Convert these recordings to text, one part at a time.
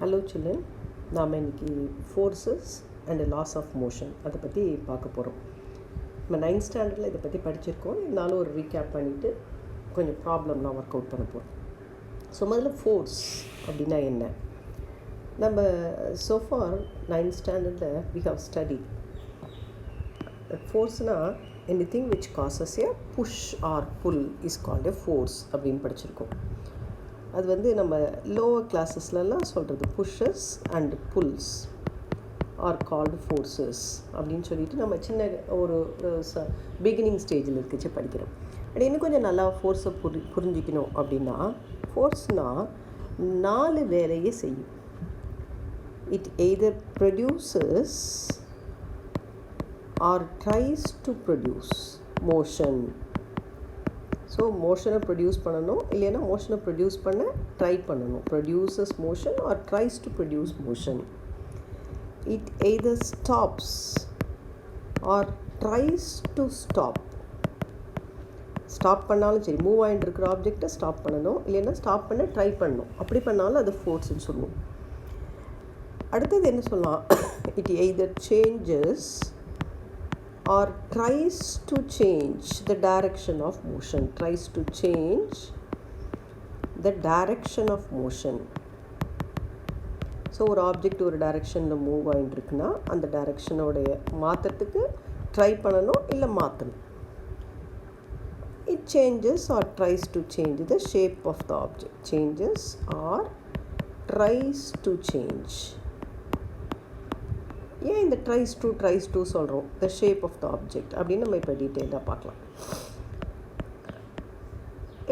Hello children, நாம் இன்றைக்கி forces and laws of motion அதை பற்றி பார்க்க போகிறோம். நம்ம 9th ஸ்டாண்டர்டில் இதை பற்றி படிச்சிருக்கோம். இருந்தாலும் ஒரு ரீகேப் பண்ணிவிட்டு கொஞ்சம் ப்ராப்ளம்லாம் ஒர்க் அவுட் பண்ண போகிறோம். ஸோ முதல்ல ஃபோர்ஸ் அப்படின்னா என்ன? நம்ம சோஃபார் 9th ஸ்டாண்டர்டில் வி ஹவ் ஸ்டடி ஃபோர்ஸ்னால் anything which causes a push or pull is called a force அப்படின்னு படிச்சிருக்கோம். அது வந்து நம்ம லோவர் கிளாஸஸ்லலாம் சொல்கிறது pushes and pulls are called forces அப்படின்னு சொல்லிட்டு நம்ம சின்ன ஒரு பிகினிங் ஸ்டேஜில் இருக்குச்சு படிக்கிறோம். அப்படி இன்னும் கொஞ்சம் நல்லா ஃபோர்ஸை புரிஞ்சிக்கணும் அப்படின்னா, ஃபோர்ஸ்னால் 4 வேலையை செய்யும். It either produces or tries to produce motion. So மோஷனை ப்ரொடியூஸ் பண்ணணும், இல்லைன்னா மோஷனை ப்ரொடியூஸ் பண்ண ட்ரை பண்ணணும். Produces motion or tries to produce motion. It either stops or tries to stop. Stop பண்ணாலும் சரி, மூவ் ஆகிட்டு இருக்கிற ஆப்ஜெக்டை ஸ்டாப் பண்ணணும், இல்லைன்னா ஸ்டாப் பண்ண ட்ரை பண்ணணும். அப்படி பண்ணாலும் அது ஃபோர்ஸ்ன்னு சொல்லுவோம். அடுத்தது என்ன சொல்லலாம்? It either changes or tries to change the direction of motion. Tries to change the direction of motion. So ஒரு ஆப்ஜெக்ட் ஒரு டைரெக்ஷனில் மூவ் ஆகிட்டு இருக்குன்னா அந்த டைரெக்ஷனோடைய மாற்றத்துக்கு ட்ரை பண்ணணும், இல்லை மாற்றணும். It changes or tries to change the shape of the object. Changes or tries to change. ஏன் இந்த ட்ரைஸ் டு சொல்கிறோம்? The shape of the object அப்படின்னு நம்ம இப்போ டீட்டெயிலாக பார்க்கலாம்.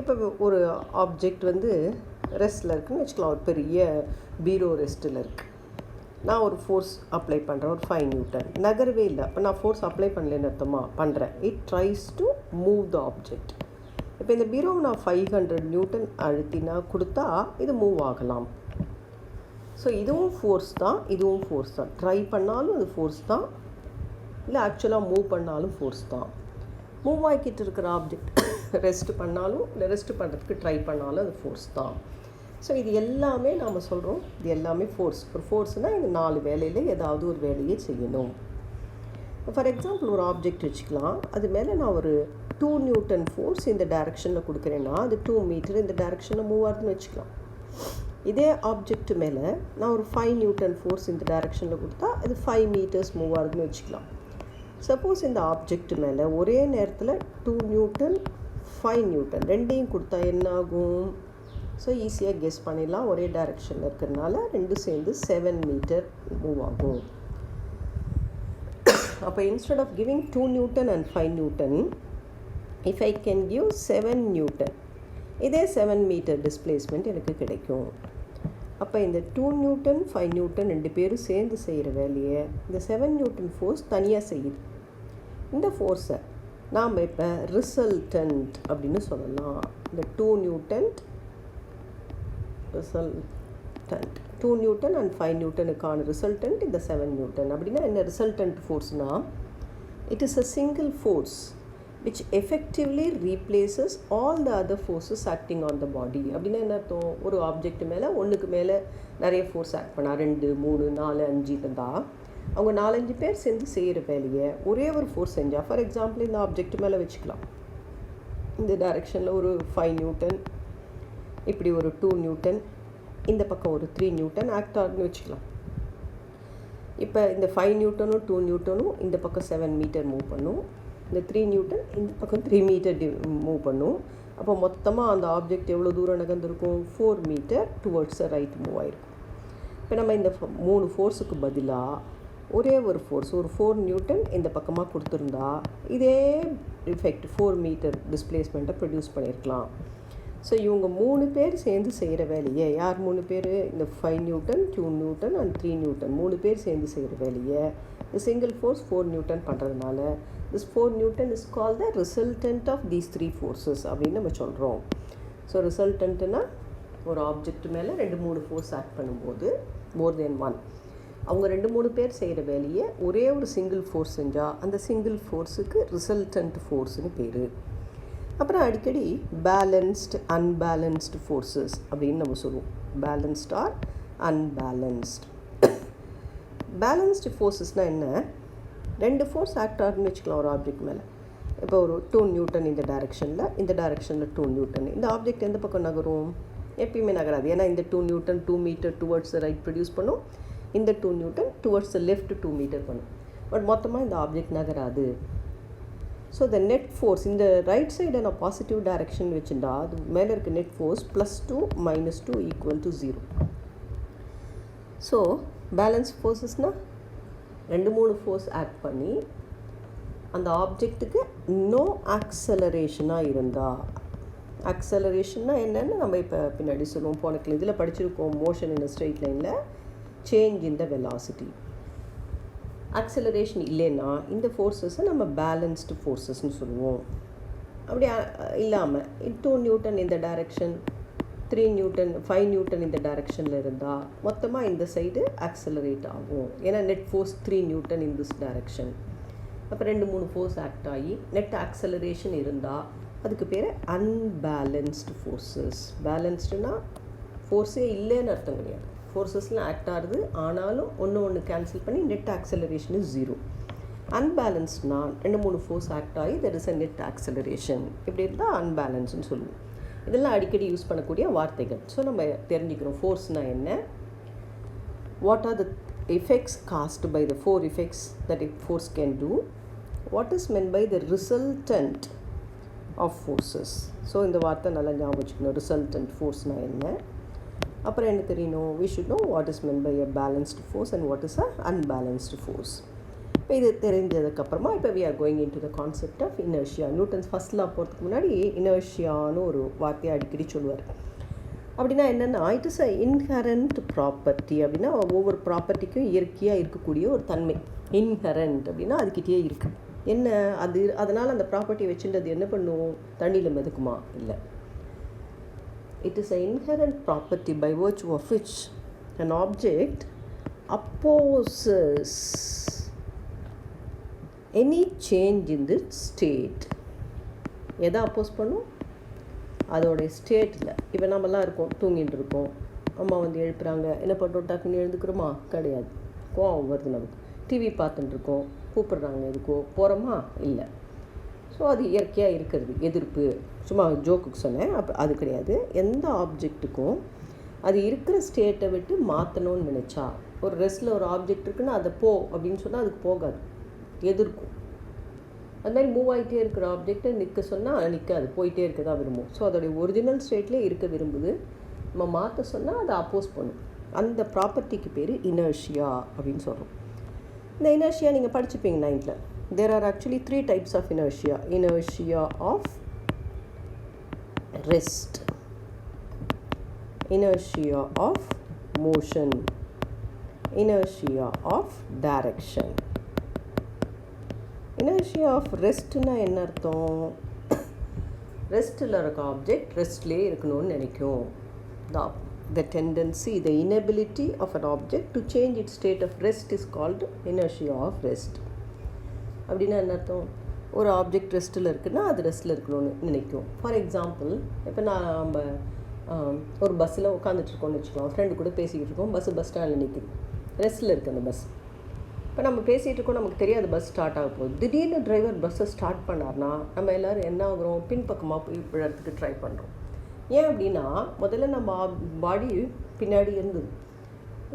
இப்போ ஒரு ஆப்ஜெக்ட் வந்து ரெஸ்ட்டில் இருக்குதுன்னு வச்சுக்கலாம். ஒரு பெரிய பீரோ ரெஸ்ட்டில் இருக்குது. நான் ஒரு ஃபோர்ஸ் அப்ளை பண்ணுறேன், ஒரு 5 நியூட்டன். நகரவே இல்லை. அப்போ நான் ஃபோர்ஸ் அப்ளை பண்ணலன்னு அர்த்தமா? பண்ணுறேன். It tries to move the object. இப்போ இந்த பீரோவை நான் 500 நியூட்டன் அழுத்தினா கொடுத்தா இது மூவ் ஆகலாம். ஸோ இதுவும் ஃபோர்ஸ் தான், இதுவும் ஃபோர்ஸ் தான். ட்ரை பண்ணாலும் அது ஃபோர்ஸ் தான், இல்லை ஆக்சுவலாக மூவ் பண்ணாலும் ஃபோர்ஸ் தான். மூவ் ஆகிக்கிட்டு இருக்கிற ஆப்ஜெக்ட் ரெஸ்ட் பண்ணாலும், இல்லை ரெஸ்ட் பண்ணுறதுக்கு ட்ரை பண்ணாலும் அது ஃபோர்ஸ் தான். ஸோ இது எல்லாமே நாம் சொல்கிறோம், இது எல்லாமே ஃபோர்ஸ். ஒரு ஃபோர்ஸ்னால் இந்த 4 வேலையில் ஏதாவது ஒரு வேலையை செய்யணும். ஃபார் எக்ஸாம்பிள் ஒரு ஆப்ஜெக்ட் வச்சுக்கலாம். அது மேலே நான் ஒரு 2 நியூட்டன் ஃபோர்ஸ் இந்த டைரெக்ஷனில் கொடுக்குறேன்னா அது 2 மீட்டர் இந்த டைரெக்ஷனில் மூவ் ஆகுதுன்னு வச்சுக்கலாம். இதே ஆப்ஜெக்ட் மேலே நான் ஒரு 5 நியூட்டன் ஃபோர்ஸ் இந்த டைரெக்ஷனில் கொடுத்தா அது 5 மீட்டர்ஸ் மூவ் ஆகுதுன்னு வச்சுக்கலாம். சப்போஸ் இந்த ஆப்ஜெக்ட் மேலே ஒரே நேரத்தில் 2 நியூட்டன் 5 நியூட்டன் ரெண்டையும் கொடுத்தா என்ன ஆகும்? ஸோ ஈஸியாக கெஸ் பண்ணிடலாம். ஒரே டைரெக்ஷனில் இருக்கிறதுனால ரெண்டும் சேர்ந்து 7 மீட்டர் மூவ் ஆகும். அப்போ instead of giving 2 newton and 5 newton, if I can give 7 newton, இதே 7 மீட்டர் டிஸ்பிளேஸ்மெண்ட் எனக்கு கிடைக்கும். அப்போ இந்த 2 நியூட்டன் 5 நியூட்டன் 2 பேரும் சேர்ந்து செய்கிற வேலையை இந்த 7 நியூட்டன் ஃபோர்ஸ் தனியாக செய்யுது. இந்த ஃபோர்ஸை நாம் இப்போ ரிசல்டன்ட் அப்படின்னு சொல்லலாம். இந்த 2 நியூட்டன் ரிசல்டன்ட், 2 நியூட்டன் அண்ட் 5 நியூட்டனுக்கான ரிசல்டன்ட் இந்த 7 நியூட்டன். அப்படின்னா என்ன ரிசல்டன்ட் ஃபோர்ஸ்னால், it is a single force which effectively replaces all the other forces acting on the body. அப்படின்னா என்ன அர்த்தம்? ஒரு ஆப்ஜெக்ட் மேலே ஒன்றுக்கு மேலே நிறைய ஃபோர்ஸ் ஆக்ட் பண்ணா 2, 3, 4, 5 இருந்தால் அவங்க 4-5 பேர் சேர்ந்து செய்கிற வேலையை ஒரே ஒரு ஃபோர்ஸ் செஞ்சால், ஃபார் எக்ஸாம்பிள் இந்த ஆப்ஜெக்ட் மேலே வச்சுக்கலாம். இந்த டைரெக்ஷனில் ஒரு 5 நியூட்டன், இப்படி ஒரு 2 நியூட்டன், இந்த பக்கம் ஒரு 3 நியூட்டன் ஆக்ட் ஆகுதுன்னு வச்சுக்கலாம். இப்போ இந்த 5 நியூட்டனும் 2 நியூட்டனும் இந்த பக்கம் 7 மீட்டர் மூவ் பண்ணும். இந்த 3 நியூட்டன் இந்த பக்கம் 3 மீட்டர் மூவ் பண்ணும். அப்போ மொத்தமாக அந்த ஆப்ஜெக்ட் எவ்வளோ தூரம் நகர்ந்துருக்கும்? 4 மீட்டர் டுவர்ட்ஸ் ரைட் மூவ் ஆகிருக்கும். இப்போ நம்ம இந்த 3 ஃபோர்ஸுக்கு பதிலாக ஒரே ஒரு ஃபோர்ஸ், ஒரு 4 நியூட்டன் இந்த பக்கமாக கொடுத்துருந்தா இதே எஃபெக்ட் 4 மீட்டர் டிஸ்பிளேஸ்மெண்ட்டை ப்ரொடியூஸ் பண்ணியிருக்கலாம். ஸோ இவங்க 3 பேர் சேர்ந்து செய்கிற வேலையை, யார் 3 பேர்? இந்த 5 நியூட்டன் 2 நியூட்டன் அண்ட் 3 நியூட்டன் 3 பேர் சேர்ந்து செய்கிற வேலையை இந்த சிங்கிள் ஃபோர்ஸ் 4 நியூட்டன் பண்ணுறதுனால this 4 Newton is called the resultant of these 3 forces அப்படின்னு நம்ம சொல்கிறோம். ஸோ ரிசல்டன்ட்னா ஒரு ஆப்ஜெக்ட் மேலே 2-3 ஃபோர்ஸ் ஆக்ட் பண்ணும்போது மோர் தென் 1 அவங்க 2-3 பேர் செய்கிற வேலையை ஒரே ஒரு சிங்கிள் ஃபோர்ஸ் செஞ்சால் அந்த சிங்கிள் ஃபோர்ஸுக்கு ரிசல்டன்ட் ஃபோர்ஸ்னு பேர். அப்புறம் அடிக்கடி பேலன்ஸ்டு அன்பேலன்ஸ்டு ஃபோர்ஸஸ் அப்படின்னு நம்ம சொல்லுவோம். Balanced or unbalanced. பேலன்ஸ்டு ஃபோர்ஸஸ்னால் என்ன? ரெண்டு ஃபோர்ஸ் ஆக்ட் ஆகுதுன்னு வச்சுக்கலாம் ஒரு ஆப்ஜெக்ட் மேலே. இப்போ ஒரு 2 நியூட்டன் இந்த டைரெக்ஷனில் 2 நியூட்டன். இந்த ஆப்ஜெக்ட் எந்த பக்கம் நகரும்? எப்பயுமே நகராது. ஏன்னா இந்த 2 newton 2 metre towards the right produce பண்ணும், இந்த 2 newton towards the left 2 metre பண்ணும். பட் மொத்தமாக இந்த ஆப்ஜெக்ட் நகராது. ஸோ த நெட் ஃபோர்ஸ் இந்த ரைட் சைடை நான் பாசிட்டிவ் டைரெக்ஷன் வச்சுருந்தா அது மேலே இருக்க நெட் ஃபோர்ஸ் +2 -2 = 0. ஸோ பேலன்ஸ் ஃபோர்ஸஸ்னால் 2-3 ஃபோர்ஸ் ஆக்ட் பண்ணி அந்த ஆப்ஜெக்ட்டுக்கு நோ ஆக்சலரேஷனாக இருந்தால், ஆக்சலரேஷன்னா என்னென்னு நம்ம இப்போ பின்னாடி சொல்லுவோம். போன இதில் படிச்சிருக்கோம், மோஷன் இன் ஸ்ட்ரெயிட் லைனில் change in the velocity. Acceleration இல்லைன்னா இந்த ஃபோர்ஸஸை நம்ம பேலன்ஸ்டு ஃபோர்ஸஸ்ன்னு சொல்லுவோம். அப்படி இல்லாமல் 2 நியூட்டன் இந்த டைரெக்ஷன், 3 நியூட்டன் 5 நியூட்டன் இந்த டைரெக்ஷனில் இருந்தால் மொத்தமாக இந்த சைடு ஆக்சலரேட் ஆகும். ஏன்னா net force 3 Newton in this direction. அப்போ 2-3 ஃபோர்ஸ் ஆக்ட் ஆகி நெட் ஆக்சலரேஷன் இருந்தால் அதுக்கு பேர் அன்பேலன்ஸ்டு ஃபோர்ஸஸ். பேலன்ஸ்டுனா ஃபோர்ஸே இல்லைன்னு அர்த்தம் கிடையாது. ஃபோர்ஸஸ்லாம் ஆக்ட் ஆகுது, ஆனாலும் ஒன்று கேன்சல் பண்ணி நெட் ஆக்சலரேஷன் இஸ் 0. அன்பேலன்ஸ்னால் 2-3 ஃபோர்ஸ் ஆக்ட் ஆகி there is a net acceleration. இப்படி இருந்தால் அன்பேலன்ஸ்னு சொல்லுவோம். இதெல்லாம் அடிக்கடி யூஸ் பண்ணக்கூடிய வார்த்தைகள். ஸோ நம்ம தெரிஞ்சுக்கிறோம் ஃபோர்ஸ்னால் என்ன, what are the effects caused by the 4 effects that a force can do, what is meant by the resultant of forces. So இந்த வார்த்தை நல்லா ஞாபகம் வச்சுக்கணும். ரிசல்டன்ட் ஃபோர்ஸ்னால் என்ன, அப்புறம் என்ன தெரியணும், we should know what is meant by a balanced force and what is a unbalanced force. இப்போ இது தெரிஞ்சதுக்கப்புறமா இப்போ we are going into the concept of inertia. Newton's first லா போகிறதுக்கு முன்னாடி இனர்ஷியான்னு ஒரு வார்த்தையை அடிக்கடி சொல்லுவார். அப்படின்னா என்னென்னா, it is a inherent property. அப்படின்னா ஒவ்வொரு ப்ராப்பர்ட்டிக்கும் இயற்கையாக இருக்கக்கூடிய ஒரு தன்மை. இன்ஹரண்ட் அப்படின்னா அதுக்கிட்டே இருக்குது. என்ன அது? அதனால் அந்த ப்ராப்பர்ட்டியை வச்சுட்டு அது என்ன பண்ணும்? தண்ணியில் மிதக்குமா? இல்லை. It is a inherent property by virtue of which an object opposes any change in the state. எதை அப்போஸ் பண்ணும்? அதோடைய ஸ்டேட்டில். இப்போ நம்மலாம் இருக்கோம், தூங்கிட்டு இருக்கோம், அம்மா வந்து எழுப்புறாங்க, என்ன பண்ணுறோம்? டக்குன்னு எழுந்துக்கிறோமா? கிடையாது. கோவம் வருது நமக்கு. டிவி பார்த்துட்டு இருக்கோம், கூப்பிட்றாங்க, எதுக்கோ போகிறோமா? இல்லை. ஸோ அது இயற்கையாக இருக்கிறது. எதிர்ப்பு சும்மா ஜோக்குக்கு சொன்னேன். அப்போ அது கிடையாது. எந்த ஆப்ஜெக்ட்டுக்கும் அது இருக்கிற ஸ்டேட்டை விட்டு மாற்றணும்னு நினச்சா, ஒரு ரெஸ்ட்டில் ஒரு ஆப்ஜெக்ட் இருக்குன்னா அதை போ அப்படின்னு சொன்னால் அதுக்கு போகாது, எதிர்க்கும். அது மாதிரி மூவ் ஆகிட்டே இருக்கிற ஆப்ஜெக்டை நிற்க சொன்னால் நிற்காது, போயிட்டே இருக்க தான் விரும்பும். ஸோ அதோடைய ஒரிஜினல் ஸ்டேட்லேயே இருக்க விரும்புது. நம்ம மாற்ற சொன்னால் அதை அப்போஸ் பண்ணும். அந்த ப்ராப்பர்ட்டிக்கு பேர் இனர்ஷியா அப்படின்னு சொல்கிறோம். இந்த இனர்ஷியா நீங்கள் படிச்சுப்பீங்க 9th. There are actually 3 types of inertia. Inertia of rest, inertia of motion, inertia of direction. Inertia of restனா என்ன அர்த்தம்? ரெஸ்ட்டில் இருக்க ஆப்ஜெக்ட் ரெஸ்ட்லேயே இருக்கணும்னு நினைக்கும். The tendency, the inability of an object to change its state of rest is called inertia of rest. அப்படின்னா என்ன அர்த்தம்? ஒரு object ரெஸ்ட்டில் இருக்குன்னா அது ரெஸ்ட்டில் இருக்கணும்னு நினைக்கும். ஃபார் எக்ஸாம்பிள், இப்போ நம்ம ஒரு பஸ்ஸில் உட்காந்துட்ருக்கோம்னு வச்சுக்கலாம், ஃப்ரெண்டு கூட பேசிக்கிட்டு இருக்கோம், பஸ் ஸ்டாண்டில் நிற்குது, ரெஸ்ட்டில் இருக்குது அந்த பஸ். இப்போ நம்ம பேசிகிட்டு இருக்கோம், நமக்கு தெரியாது பஸ் ஸ்டார்ட் ஆக போகுது. திடீர்னு டிரைவர் பஸ்ஸை ஸ்டார்ட் பண்ணார்னா நம்ம எல்லோரும் என்ன ஆகுறோம்? பின்பக்கமாக போய் விழறதுக்கு ட்ரை பண்ணுறோம். ஏன் அப்படின்னா, முதல்ல நம்ம பாடி பின்னாடி இருந்தது.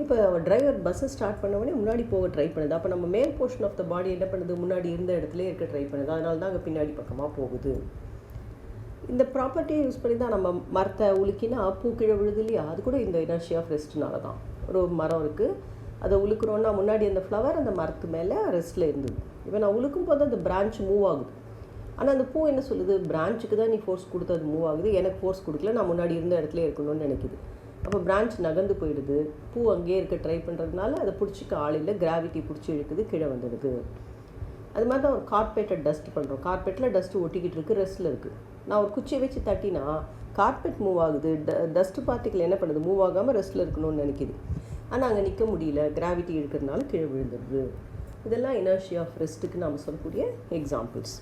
இப்போ டிரைவர் பஸ்ஸை ஸ்டார்ட் பண்ண உடனே முன்னாடி போக ட்ரை பண்ணுது. அப்போ நம்ம மேல் போர்ஷன் ஆஃப் த பாடி என்ன பண்ணுது? முன்னாடி இருந்த இடத்துல இருக்க ட்ரை பண்ணுது. அதனால தான் அங்கே பின்னாடி பக்கமாக போகுது. இந்த ப்ராப்பர்ட்டியை யூஸ் பண்ணி தான் நம்ம மரத்தை உலுக்கினா பூ கீழே விழுது இல்லையா? அது கூட இந்த இனர்ஷியா ஆஃப் ரெஸ்ட்னால தான். ஒரு மரம் இருக்குது, அதை உலுக்குறோன்னா முன்னாடி அந்த ஃப்ளவர் அந்த மரத்து மேலே ரெஸ்ட்டில் இருந்தது. இப்போ நான் உலுக்கும் போது அந்த பிரான்ச் மூவ் ஆகுது. ஆனால் அந்த பூ என்ன சொல்லுது? பிரான்ச்சுக்கு தான் நீ ஃபோர்ஸ் கொடுத்து அது மூவ் ஆகுது, எனக்கு ஃபோர்ஸ் கொடுக்கல, நான் முன்னாடி இருந்த இடத்துல இருக்கணும்னு நினைக்குது. அப்போ பிரான்ச் நகர்ந்து போயிடுது. பூ அங்கேயே இருக்க ட்ரை பண்ணுறதுனால அதை பிடிச்சிக்க ஆள் இல்லை, கிராவிட்டி பிடிச்சி இழுக்குது, கீழே வந்துடுது. அது மாதிரி தான் ஒரு கார்பெட்டை டஸ்ட் பண்ணுறோம். கார்பெட்டில் டஸ்ட்டு ஒட்டிக்கிட்டு இருக்குது, ரெஸ்ட்டில் இருக்குது. நான் ஒரு குச்சியை வச்சு தட்டினா கார்பெட் மூவ் ஆகுது, டஸ்ட்டு பார்ட்டிக்கல் என்ன பண்ணுது? மூவ் ஆகாமல் ரெஸ்ட்டில் இருக்கணும்னு நினைக்கிது. ஆனால் அங்கே நிற்க முடியல, கிராவிட்டி இருக்கிறதுனால கீழே விழுந்துடுது. இதெல்லாம் இனர்ஷியா ஆஃப் ரெஸ்ட்டுக்கு நாம் சொல்லக்கூடிய examples.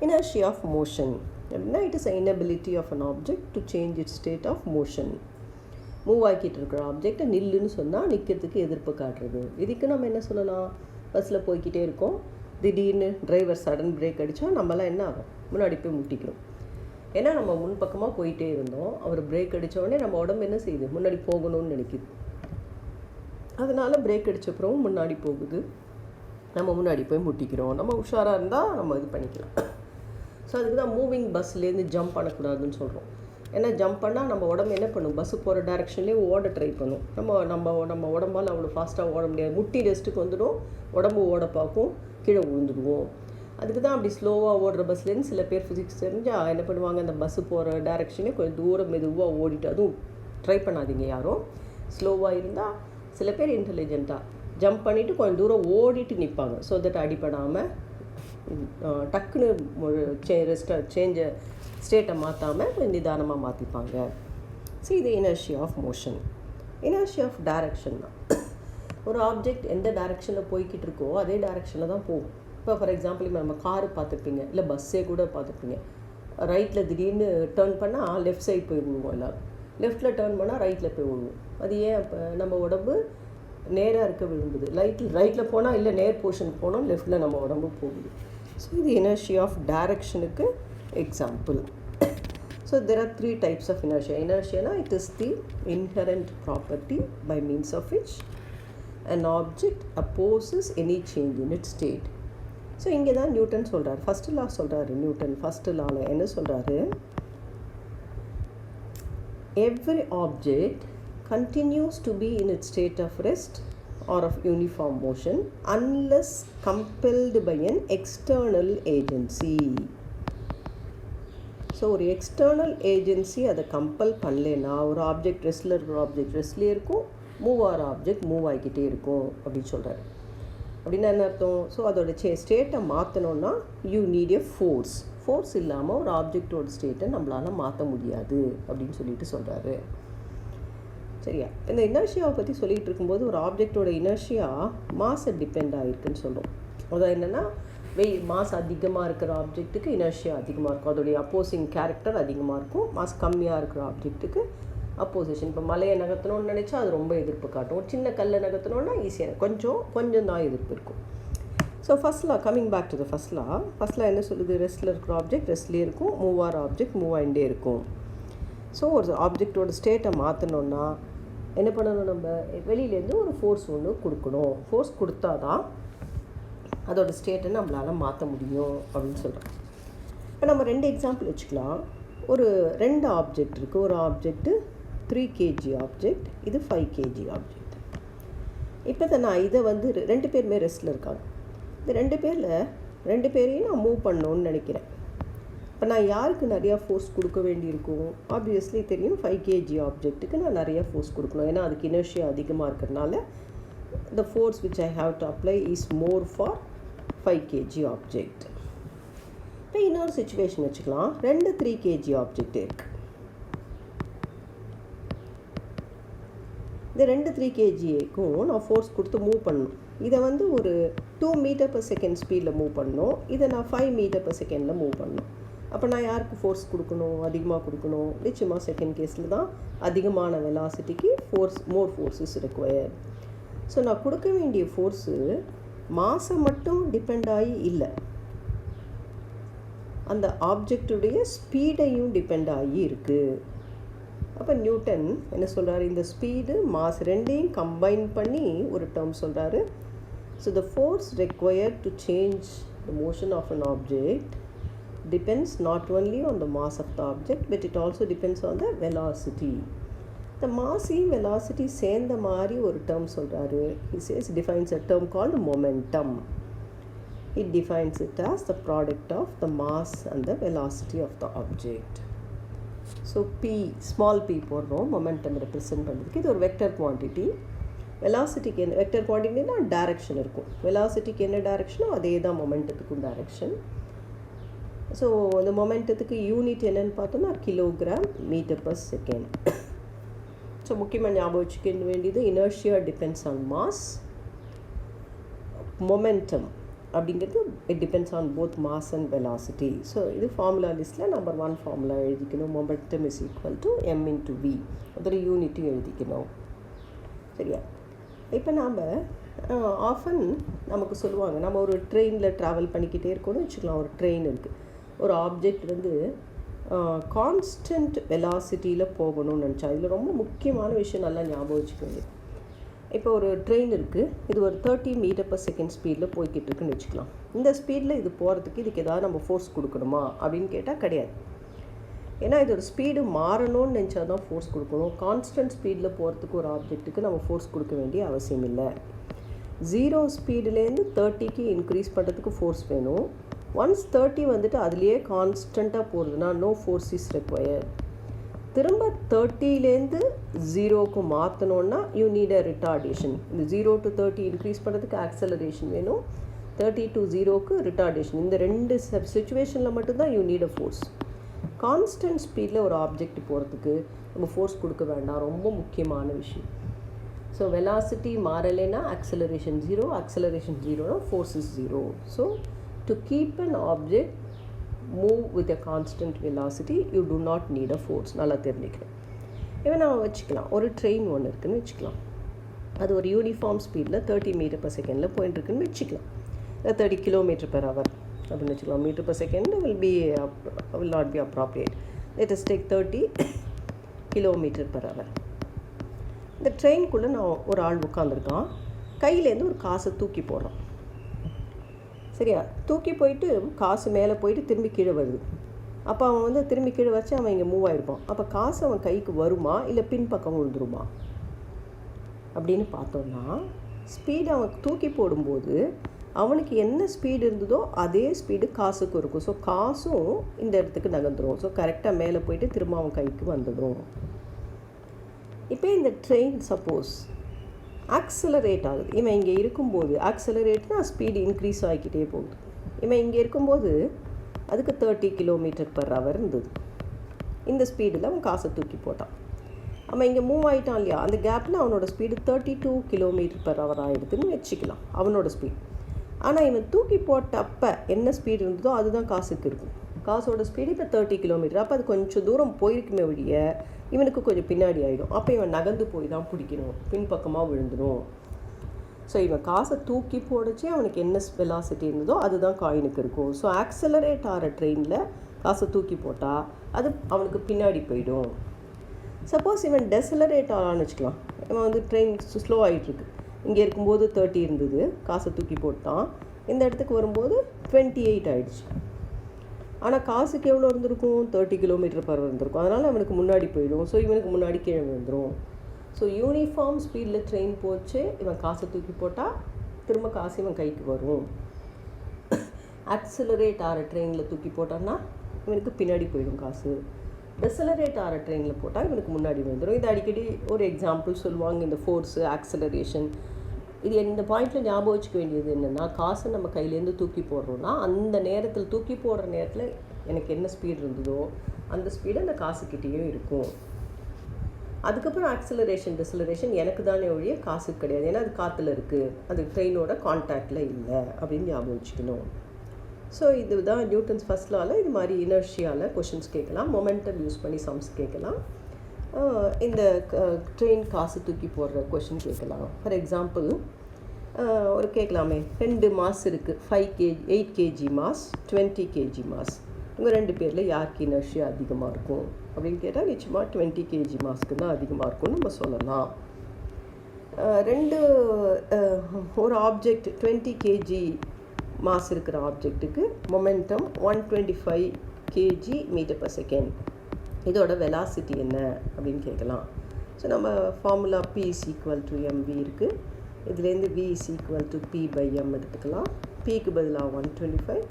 Inertia of motion. It is an inability of an object to change its state of motion. Move ஆக்கிட்டு இருக்கிற ஆப்ஜெக்டை நில்லுன்னு சொன்னால் நிற்கிறதுக்கு எதிர்ப்பு காட்டுறது. இதுக்கு நம்ம என்ன சொல்லலாம், பஸ்ஸில் போய்கிட்டே இருக்கோம், திடீர்னு டிரைவர் சடன் பிரேக் அடித்தா நம்மளாம் என்ன ஆகும், முன்னாடி போய் முட்டிக்கிறோம். ஏன்னா நம்ம முன்பக்கமாக போயிட்டே இருந்தோம், அவர் பிரேக் அடித்தோடனே நம்ம உடம்பு என்ன செய்யுது, முன்னாடி போகணும்னு நினைக்குது. அதனால் பிரேக் அடித்தப்புறம் முன்னாடி போகுது, நம்ம முன்னாடி போய் முட்டிக்கிறோம். நம்ம உஷாராக இருந்தால் நம்ம இது பண்ணிக்கலாம். ஸோ அதுக்கு தான் மூவிங் பஸ்லேருந்து ஜம்ப் பண்ணக்கூடாதுன்னு சொல்கிறோம். ஏன்னா ஜம்ப் பண்ணால் நம்ம உடம்பு என்ன பண்ணும், பஸ்ஸு போகிற டைரெக்ஷன்லேயே ஓட ட்ரை பண்ணும். நம்ம உடம்பால் அவ்வளோ ஃபாஸ்ட்டாக ஓட முடியாது. முட்டி ரெஸ்ட்டுக்கு வந்துடும், உடம்பு ஓட பார்க்கும், கீழே விழுந்துடுவோம். அதுக்கு தான் அப்படி ஸ்லோவாக ஓடுற பஸ்லேருந்து சில பேர் ஃபிசிக்ஸ் தெரிஞ்சால் என்ன பண்ணுவாங்க, அந்த பஸ்ஸு போகிற டைரெக்ஷனே கொஞ்சம் தூரம் மெதுவாக ஓடிட்டு, அதுவும் ட்ரை பண்ணாதீங்க யாரும். ஸ்லோவாக இருந்தால் சில பேர் இன்டெலிஜென்ட்டாக ஜம்ப் பண்ணிவிட்டு கொஞ்சம் தூரம் ஓடிட்டு நிற்பாங்க. ஸோ தட் அடிப்படாமல் டக்குன்னு சேஞ்சை ஸ்டேட்டை மாற்றாமல் கொஞ்சம் நிதானமாக மாற்றிப்பாங்க. ஸோ இது inertia of motion. Inertia of direction தான். ஒரு ஆப்ஜெக்ட் எந்த டைரெக்ஷனில் போய்கிட்டு இருக்கோ அதே டைரெக்ஷனில் தான் போகும். இப்போ ஃபார் எக்ஸாம்பிள் இப்போ நம்ம காரு பார்த்துருப்பீங்க, இல்லை பஸ்ஸே கூட பார்த்துருப்பீங்க. ரைட்டில் திடீர்னு டேர்ன் பண்ணால் லெஃப்ட் சைட் போய் விழுவோம், எல்லோரும் லெஃப்ட்டில் டேர்ன் பண்ணால் ரைட்டில் போய் விழுவோம். அது ஏன், இப்போ நம்ம உடம்பு நேராக இருக்க விரும்புது. ரைட்டில் போனால் இல்லை நேர் போர்ஷனுக்கு போனோம், லெஃப்ட்டில் நம்ம உடம்பு போகுது. ஸோ இது இனர்ஷியா ஆஃப் டைரக்ஷனுக்கு example. So there are 3 types of inertia. Inertia, it is the inherent property by means of which an object opposes any change in its state. So இங்கே தான் நியூட்டன் சொல்கிறார், ஃபஸ்ட்டு லா சொல்கிறாரு. Newton first லாவில் என்ன சொல்கிறாரு, every object continues to be in its state of rest or of uniform motion unless compelled by an external agency. So ஒரு external agency அதை compel பண்ணலன்னா ஒரு ஆப்ஜெக்ட் ரெஸ்டில் இருக்கிற ஆப்ஜெக்ட் ரெஸ்ட்லேயே இருக்கும், மூவ் ஆகிற ஆப்ஜெக்ட் மூவ் ஆகிக்கிட்டே இருக்கும் அப்படின்னு சொல்கிறாரு. அப்படின்னா என்ன அர்த்தம், ஸோ அதோட ஸ்டேட்டை மாற்றணுன்னா யூ நீட் எ ஃபோர்ஸ் இல்லாமல் ஒரு ஆப்ஜெக்டோட ஸ்டேட்டை நம்மளால் மாற்ற முடியாது அப்படின்னு சொல்லிட்டு சொல்கிறாரு. சரியா, இந்த இனர்ஷியாவை பற்றி சொல்லிகிட்டு இருக்கும்போது ஒரு ஆப்ஜெக்டோட இனர்ஷியா மாஸை டிபெண்ட் ஆகிருக்குன்னு சொல்கிறோம். அதாவது என்னென்னா, மாஸ் அதிகமாக இருக்கிற ஆப்ஜெக்ட்டுக்கு இனர்ஷியா அதிகமாக இருக்கும், அதோடைய அப்போசிங் கேரக்டர் அதிகமாக இருக்கும். மாஸ் கம்மியாக இருக்கிற ஆப்ஜெக்ட்டுக்கு அப்போசிஷன். இப்போ மலையை நகர்த்தணும்னு நினச்சா அது ரொம்ப எதிர்ப்பு காட்டும், ஒரு சின்ன கல்லை நகர்த்தணுன்னா ஈஸியாக கொஞ்சம் தான் எதிர்ப்பு இருக்கும். So first law, coming back to the first law என்ன சொல்லுது, ரெஸ்ட்டில் இருக்கிற ஆப்ஜெக்ட் ரெஸ்ட்லேயே இருக்கும், மூவ் ஆகிற ஆப்ஜெக்ட் மூவ் ஆகிட்டே இருக்கும். ஸோ ஒரு ஆப்ஜெக்டோட ஸ்டேட்டை மாற்றணுன்னா என்ன பண்ணணும், நம்ம வெளியிலேருந்து ஒரு ஃபோர்ஸ் ஒன்று கொடுக்கணும். ஃபோர்ஸ் கொடுத்தா தான் அதோட ஸ்டேட்டை நம்மளால் மாற்ற முடியும் அப்படின்னு சொல்கிறோம். இப்போ நம்ம 2 எக்ஸாம்பிள் வச்சுக்கலாம். ஒரு 2 ஆப்ஜெக்ட் இருக்குது. ஒரு ஆப்ஜெக்ட்டு 3 kg ஆப்ஜெக்ட், இது 5 kg ஆப்ஜெக்ட். இப்போ நான் இதை 2 பேருமே ரெஸ்ட்டில் இருக்காங்க. இந்த 2 பேரையும் நான் மூவ் பண்ணணுன்னு நினைக்கிறேன். இப்போ நான் யாருக்கு நிறையா ஃபோர்ஸ் கொடுக்க வேண்டியிருக்கும், ஆப்வியஸ்லி தெரியும் 5 kg ஆப்ஜெக்ட்டுக்கு நான் நிறையா ஃபோர்ஸ் கொடுக்கணும். ஏன்னா அதுக்கு இனர்ஷியா அதிகமாக இருக்கிறதுனால the force which I have to apply is more for 5 kg object. இப்போ இன்னொரு சிச்சுவேஷன் வச்சுக்கலாம். 2 3 kg ஆப்ஜெக்ட் இருக்குது. இந்த 2 3 kgக்கும் நான் ஃபோர்ஸ் கொடுத்து மூவ் பண்ணணும். இதை ஒரு 2 m/s ஸ்பீடில் மூவ் பண்ணணும், இதை நான் 5 m/s மூவ் பண்ணணும். அப்போ நான் யாருக்கு ஃபோர்ஸ் கொடுக்கணும், அதிகமாக கொடுக்கணும். நிச்சயமாக செகண்ட் கேஸில் தான் அதிகமான வெலாசிட்டிக்கு மோர் ஃபோர்ஸஸ் ரிக்வயர். ஸோ நான் கொடுக்க வேண்டிய ஃபோர்ஸு மாஸை மட்டும் டிபெண்ட் ஆகி இல்லை, அந்த ஆப்ஜெக்டுடைய ஸ்பீடையும் டிபெண்ட் ஆகி இருக்குது. அப்போ நியூட்டன் என்ன சொல்கிறாரு, இந்த ஸ்பீடு மாஸ் ரெண்டையும் கம்பைன் பண்ணி ஒரு டேர்ம் சொல்கிறாரு. So the force required to change the motion of an object depends not only on the mass of the object but it also depends on the velocity. The mass and velocity சேர்ந்த மாதிரி ஒரு term சொல்கிறாரு. He says defines a term called momentum. It defines it as the product of the mass and the velocity of the object. So p, small p போடுறோம் momentum represent பண்ணுறதுக்கு. இது ஒரு vector quantity. வெலாசிட்டிக்கு என்ன vector குவான்டிட்டினா direction இருக்கும், வெலாசிட்டிக்கு என்ன டைரக்ஷனோ அதே தான் மொமெண்டத்துக்கும் direction. So அந்த மொமெண்டத்துக்கு யூனிட் என்னென்னு பார்த்தோம்னா கிலோகிராம் m/s. ஸோ முக்கியமாக ஞாபகம் வச்சுக்க வேண்டியது inertia depends on mass, momentum அப்படிங்கிறது it depends on both mass and velocity. So இது ஃபார்முலா லிஸ்ட்டில் நம்பர் 1 ஃபார்முலா எழுதிக்கணும். Momentum is equal to M into V. அதில் யூனிட்டும் எழுதிக்கணும். சரியா? இப்போ நாம் ஆஃபன் நமக்கு சொல்லுவாங்க, நம்ம ஒரு ட்ரெயினில் ட்ராவல் பண்ணிக்கிட்டே இருக்கோம்னு வச்சுக்கலாம். ஒரு ட்ரெயின் இருக்குது, ஒரு ஆப்ஜெக்ட் வந்து கான்ஸ்டன்ட் வெலாசிட்டியில் போகணும்னு நினச்சா. இதில் ரொம்ப முக்கியமான விஷயம் நல்லா ஞாபகம் வச்சுக்கோங்க. இப்போ ஒரு ட்ரெயின் இருக்குது, இது ஒரு 30 மீட்டர்/செகண்ட் ஸ்பீடில் போய்கிட்டு இருக்குன்னு வச்சுக்கலாம். இந்த ஸ்பீடில் இது போகிறதுக்கு இதுக்கு ஏதாவது நம்ம ஃபோர்ஸ் கொடுக்கணுமா அப்படின்னு கேட்டால் கிடையாது. ஏன்னா இதோட ஸ்பீடு மாறணும்னு நினச்சா தான் ஃபோர்ஸ் கொடுக்கணும். கான்ஸ்டன்ட் ஸ்பீடில் போகிறதுக்கு ஒரு ஆப்ஜெக்ட்டுக்கு நம்ம ஃபோர்ஸ் கொடுக்க வேண்டிய அவசியம் இல்லை. 0 ஸ்பீடுலேருந்து 30க்கு இன்க்ரீஸ் பண்ணுறதுக்கு ஃபோர்ஸ் வேணும். ஒன்ஸ் 30 வந்துட்டு அதுலேயே கான்ஸ்டண்ட்டாக போகிறதுனா நோ ஃபோர்ஸ் இஸ் ரெக்வயர்ட். திரும்ப 30லேருந்து 0க்கு மாற்றணுன்னா யூ நீட் அ ரிட்டார்டேஷன். இந்த 0 to 30 இன்க்ரீஸ் பண்ணுறதுக்கு ஆக்சலரேஷன் வேணும், 30 to 0க்கு ரிட்டார்டேஷன். இந்த ரெண்டு சுச்சுவேஷனில் மட்டும்தான் you need a force. Constant ஸ்பீடில் ஒரு ஆப்ஜெக்ட் போகிறதுக்கு நம்ம ஃபோர்ஸ் கொடுக்க வேண்டாம். ரொம்ப முக்கியமான விஷயம். ஸோ வெலாசிட்டி மாறலைன்னா ஆக்சலரேஷன் 0, ஆக்சலரேஷன் 0னா force is 0. So to keep an object move with a constant velocity you do not need a force. நல்லா தெரிஞ்சுக்கிறேன். இவன் நம்ம வச்சுக்கலாம், ஒரு ட்ரெயின் ஒன்று இருக்குதுன்னு வச்சுக்கலாம். அது ஒரு யூனிஃபார்ம் ஸ்பீடில் 30 மீட்டர்/செகண்டில் போயிட்டுருக்குன்னு வச்சுக்கலாம். 30 km/h அப்படின்னு வச்சுக்கலாம். மீட்டர்/செகண்ட் will not be appropriate. Let us take 30 km/h. இந்த ட்ரெயின்குள்ளே நான் ஒரு ஆள் உட்காந்துருக்கான், கையிலேருந்து ஒரு காசை தூக்கி போடுறான். சரியா? தூக்கி போயிட்டு காசு மேலே போயிட்டு திரும்பி கீழே வருது. அப்போ அவன் வந்து திரும்பி கீழே வச்சு அவன் இங்கே மூவ் ஆகிருப்பான். அப்போ காசு அவன் கைக்கு வருமா இல்லை பின்பக்கம் விழுந்துருமா அப்படின்னு பார்த்தோன்னா, ஸ்பீடு அவன் தூக்கி போடும்போது அவனுக்கு என்ன ஸ்பீடு இருந்ததோ அதே ஸ்பீடு காசுக்கும் இருக்கும். ஸோ காசும் இந்த இடத்துக்கு நகர்ந்துடும். ஸோ கரெக்டாக மேலே போயிட்டு திரும்ப அவன் கைக்கு வந்துடும். இப்போ இந்த ட்ரெயின் சப்போஸ் ஆக்சலரேட் ஆகுது. இவன் இங்கே இருக்கும்போது ஆக்சலரேட்னா ஸ்பீடு இன்க்ரீஸ் ஆகிக்கிட்டே போகுது. இவன் இங்கே இருக்கும்போது அதுக்கு 30 km/h இருந்தது. இந்த ஸ்பீடில் அவன் காசை தூக்கி போட்டான். அவன் இங்கே மூவ் ஆகிட்டான் இல்லையா, அந்த கேப்பில் அவனோட ஸ்பீடு 32 km/h ஆகிடுதுன்னு வச்சுக்கலாம், அவனோட ஸ்பீட். ஆனால் இவன் தூக்கி போட்டப்போ என்ன ஸ்பீடு இருந்ததோ அதுதான் காசுக்கு இருக்கும். காசோட ஸ்பீடு இப்போ 30 km. அப்போ அது கொஞ்சம் தூரம் போயிருக்குமே ஒழிய இவனுக்கு கொஞ்சம் பின்னாடி ஆகிடும். அப்போ இவன் நகர்ந்து போய் தான் பிடிக்கணும், பின்பக்கமாக விழுந்துடும். ஸோ இவன் காசை தூக்கி போடச்சே அவனுக்கு என்ன வெலாசிட்டி இருந்ததோ அதுதான் காயினுக்கு இருக்கும். ஸோ ஆக்சலரேட் ஆகிற ட்ரெயினில் காசை தூக்கி போட்டால் அது அவனுக்கு பின்னாடி போயிடும். சப்போஸ் இவன் டெசலரேட் ஆகலான்னு வச்சுக்கலாம். இவன் வந்து ட்ரெயின் ஸ்லோ ஆகிட்டுருக்கு. இங்கே இருக்கும்போது 30 இருந்தது, காசை தூக்கி போட்டான். இந்த இடத்துக்கு வரும்போது 28 ஆகிடுச்சு. ஆனால் காசுக்கு எவ்வளோ இருந்திருக்கும்? 30 km/h இருந்திருக்கும். அதனால் அவனுக்கு முன்னாடி போயிடும். ஸோ இவனுக்கு முன்னாடி கீழே வந்துடும். ஸோ யூனிஃபார்ம் ஸ்பீடில் ட்ரெயின் போச்சு, இவன் காசை தூக்கி போட்டால் திரும்ப காசு இவன் கைக்கு வரும். ஆக்சிலரேட் ஆகிற ட்ரெயினில் தூக்கி போட்டான்னா இவனுக்கு பின்னாடி போயிடும் காசு. டெசலரேட் ஆகிற ட்ரெயினில் போட்டால் இவனுக்கு முன்னாடி வந்துடும். இது அடிக்கடி ஒரு எக்ஸாம்பிள் சொல்லுவாங்க, இந்த ஃபோர்ஸு ஆக்சலரேஷன். இது இந்த பாயிண்டில் ஞாபகம் வச்சுக்க வேண்டியது என்னென்னா, காசை நம்ம கையிலேருந்து தூக்கி போடுறோன்னா அந்த நேரத்தில் தூக்கி போடுற நேரத்தில் எனக்கு என்ன ஸ்பீடு இருந்ததோ அந்த ஸ்பீடு அந்த காசுக்கிட்டேயும் இருக்கும். அதுக்கப்புறம் ஆக்சிலரேஷன் டெசலரேஷன் எனக்கு தானே ஒழிய காசுக்கு கிடையாது. ஏன்னா அது காற்றுல இருக்குது, அது ட்ரெயினோட கான்டாக்டில் இல்லை அப்படின்னு ஞாபகம் வச்சுக்கணும். ஸோ இதுதான் நியூட்டன்ஸ் ஃபர்ஸ்ட் லாவில் இது மாதிரி இனர்ஷியாவில் கொஷின்ஸ் கேட்கலாம், மொமெண்டம் யூஸ் பண்ணி சம்ஸ் கேட்கலாம், இந்த ட்ரெயின் காசு தூக்கி போடுற கொஷின் கேட்கலாம். ஃபார் எக்ஸாம்பிள் ஒரு கேட்கலாமே, 2 மாஸ் இருக்குது, 5 kg 8 kg mass 20 kg mass. இவங்க 2 பேரில் யாருக்கு இனர்ஷியா அதிகமாக இருக்கும் அப்படின்னு கேட்டால் நிச்சயமாக 20 kg மாஸ்க்கு தான் அதிகமாக இருக்கும்னு நம்ம சொல்லலாம். ஒரு ஆப்ஜெக்ட் 20 kg மாஸ் இருக்கிற ஆப்ஜெக்ட்டுக்கு மொமெண்டம் 125 kg/s. இதோட வெலாசிட்டி என்ன அப்படின்னு கேட்கலாம். ஸோ நம்ம ஃபார்முலா P = mv இருக்குது. இதுலேருந்து V = P/m எடுத்துக்கலாம். Pக்கு பதிலாக 125,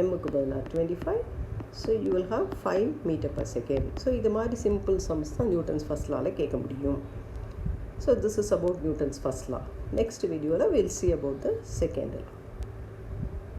Mக்கு பதிலாக 25. So you will have 5 m/s. So இது மாதிரி சிம்பிள் சம்ஸ் தான் நியூட்டன்ஸ் ஃபர்ஸ்ட் லாவில் கேட்க முடியும். So this is about Newton's first law. Next வீடியோவில் will see about the second law.